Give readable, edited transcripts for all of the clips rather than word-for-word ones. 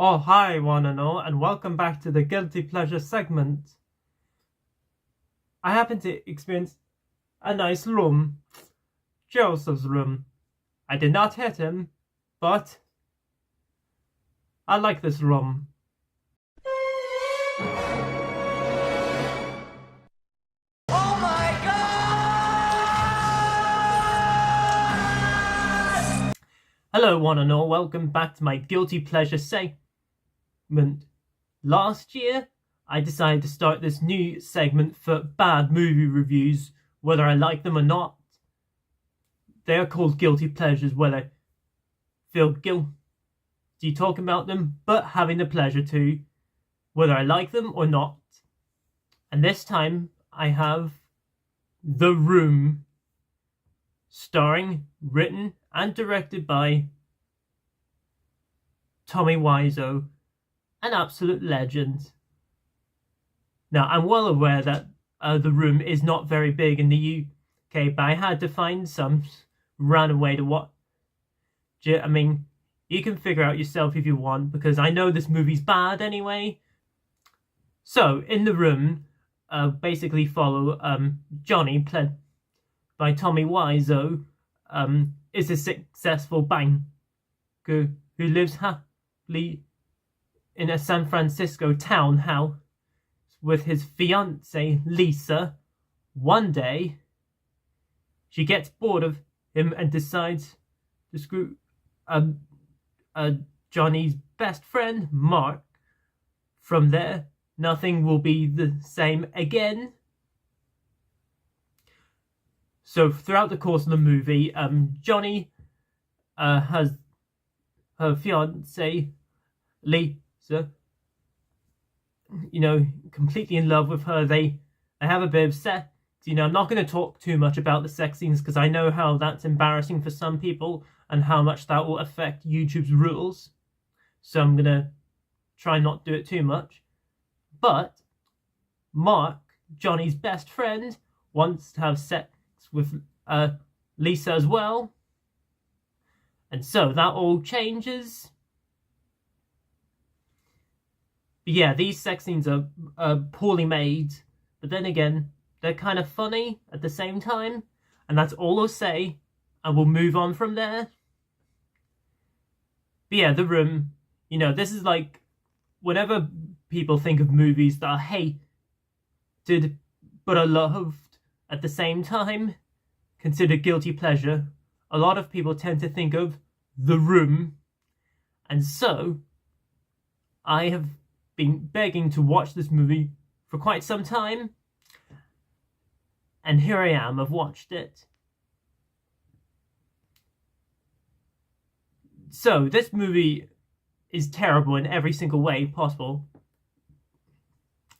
Oh, hi, one and all, and welcome back to the Guilty Pleasure segment. I happen to experience a nice room, Joseph's room. I did not hit him, but I like this room. Oh my God! Hello, one and all, welcome back to my Guilty Pleasure segment. Last year, I decided to start this new segment for bad movie reviews, whether I like them or not. They are called Guilty Pleasures, where I feel guilty talking about them, but having the pleasure to, whether I like them or not. And this time, I have The Room, starring, written, and directed by Tommy Wiseau, an absolute legend. Now, I'm well aware that The Room is not very big in the UK, but I had to find some random way to watch it. I mean, you can figure out yourself if you want, because I know this movie's bad anyway. So, in The Room, basically follow Johnny, played by Tommy Wiseau, is a successful banker who lives happily in a San Francisco townhouse with his fiancée Lisa. One day, she gets bored of him and decides to screw Johnny's best friend Mark. From there, nothing will be the same again. So throughout the course of the movie, Johnny has her fiancée Lisa, completely in love with her. They have a bit of sex. I'm not going to talk too much about the sex scenes because I know how that's embarrassing for some people and how much that will affect YouTube's rules. So I'm going to try not to do it too much. But Mark, Johnny's best friend, wants to have sex with Lisa as well. And so that all changes. But yeah, these sex scenes are poorly made. But then again, they're kind of funny at the same time. And that's all I'll say. And we'll move on from there. But yeah, The Room. This is like, whenever people think of movies that are hated but are loved at the same time, considered guilty pleasure, a lot of people tend to think of The Room. And so, I have been begging to watch this movie for quite some time. And here I am, I've watched it. So, this movie is terrible in every single way possible.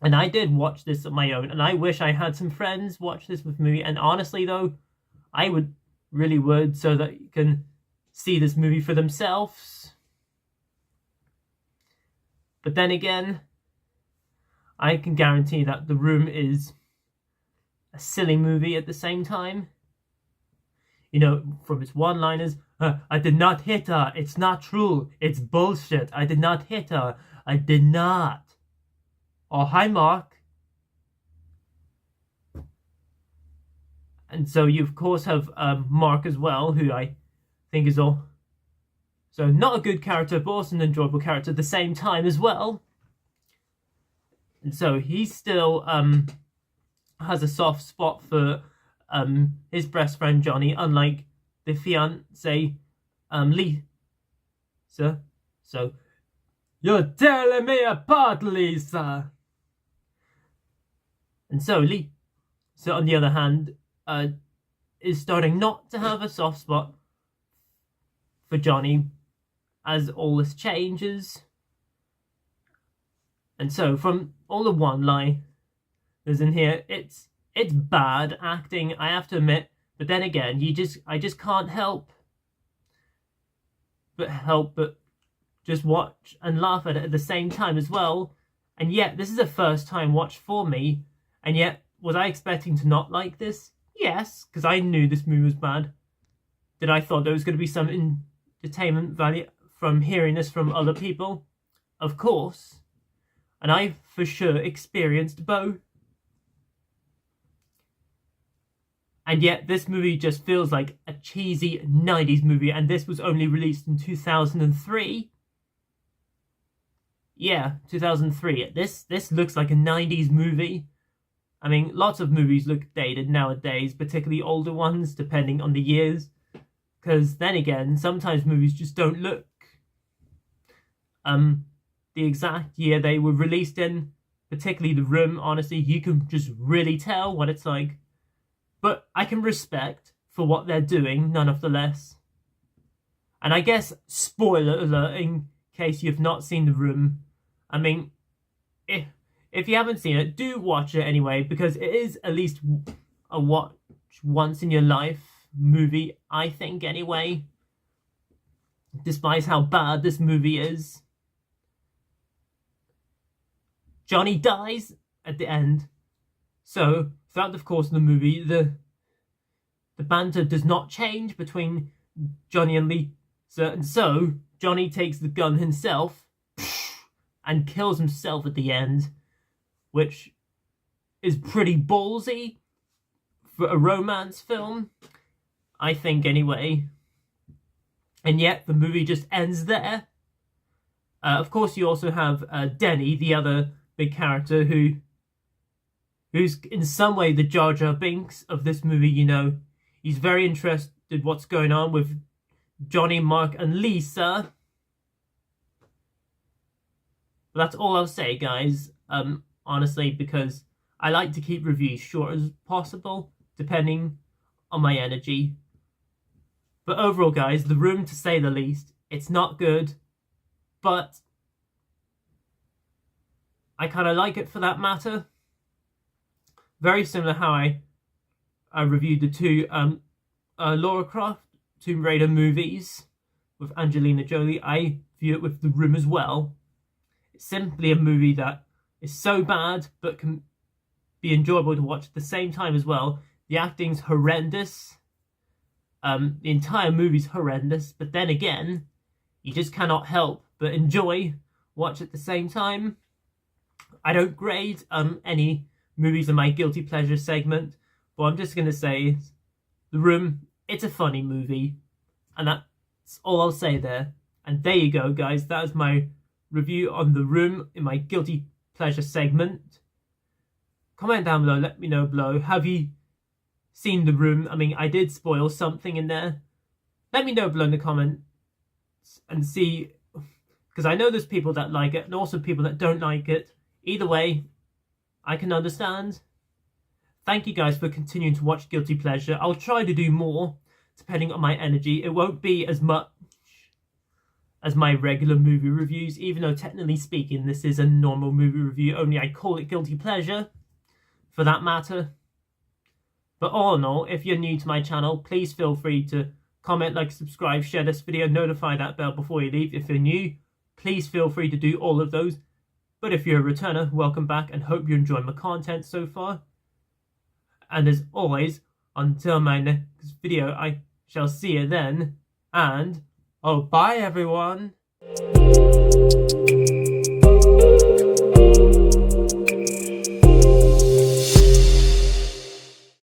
And I did watch this on my own, and I wish I had some friends watch this with me. And honestly, though, I really would, so that you can see this movie for themselves. But then again, I can guarantee that The Room is a silly movie at the same time. From its one-liners, I did not hit her, it's not true, it's bullshit, I did not hit her, I did not. Oh, hi, Mark. And so you, of course, have Mark as well, who I think is all... So not a good character, but also an enjoyable character at the same time as well. And so he still has a soft spot for his best friend Johnny, unlike the fiancée Lisa. So, you're tearing me apart, Lisa! And so Lisa, on the other hand, is starting not to have a soft spot for Johnny as all this changes. And so, from all the one-liners in here, it's bad acting, I have to admit. But then again, I just can't help but just watch and laugh at it at the same time as well. And yet, this is a first time watch for me. And yet, was I expecting to not like this? Yes, because I knew this movie was bad. Did I thought there was going to be some entertainment value from hearing this from other people? of course, and I've for sure experienced both. And yet this movie just feels like a cheesy 90s movie, and this was only released in 2003. Yeah, 2003. This looks like a 90s movie. I mean, lots of movies look dated nowadays, particularly older ones, depending on the years. Because then again, sometimes movies just don't look the exact year they were released in. Particularly The Room, honestly, you can just really tell what it's like. But I can respect for what they're doing, none of the less. And I guess, spoiler alert, in case you've not seen The Room, I mean, if you haven't seen it, do watch it anyway, because it is at least a watch once in your life movie, I think, anyway. Despite how bad this movie is. Johnny dies at the end. So, throughout the course of the movie, the banter does not change between Johnny and Lisa. And so, Johnny takes the gun himself and kills himself at the end, which is pretty ballsy for a romance film, I think anyway. And yet the movie just ends there. Of course, you also have Denny, the other big character, who's in some way the Jar Jar Binks of this movie, you know. He's very interested in what's going on with Johnny, Mark, and Lisa. But that's all I'll say, guys. Honestly, because I like to keep reviews short as possible, depending on my energy. But overall, guys, The Room, to say the least, it's not good, but I kind of like it for that matter. Very similar how I reviewed the two Lara Croft Tomb Raider movies with Angelina Jolie. I view it with The Room as well. It's simply a movie that is so bad, but can be enjoyable to watch at the same time as well. The acting's horrendous. The entire movie's horrendous, but then again, you just cannot help but watch at the same time. I don't grade any movies in my guilty pleasure segment, but I'm just going to say The Room, it's a funny movie, and that's all I'll say there. And there you go, guys, that is my review on The Room in my guilty pleasure segment. Comment down below, let me know below, have you seen The Room? I mean, I did spoil something in there. Let me know below in the comments and see, because I know there's people that like it and also people that don't like it. Either way, I can understand. Thank you guys for continuing to watch Guilty Pleasure. I'll try to do more, depending on my energy. It won't be as much as my regular movie reviews, even though technically speaking, this is a normal movie review, only I call it Guilty Pleasure, for that matter. But all in all, if you're new to my channel, please feel free to comment, like, subscribe, share this video, notify that bell before you leave. If you're new, please feel free to do all of those. But if you're a returner, welcome back and hope you enjoy my content so far. And as always, until my next video, I shall see you then. And, oh, bye everyone.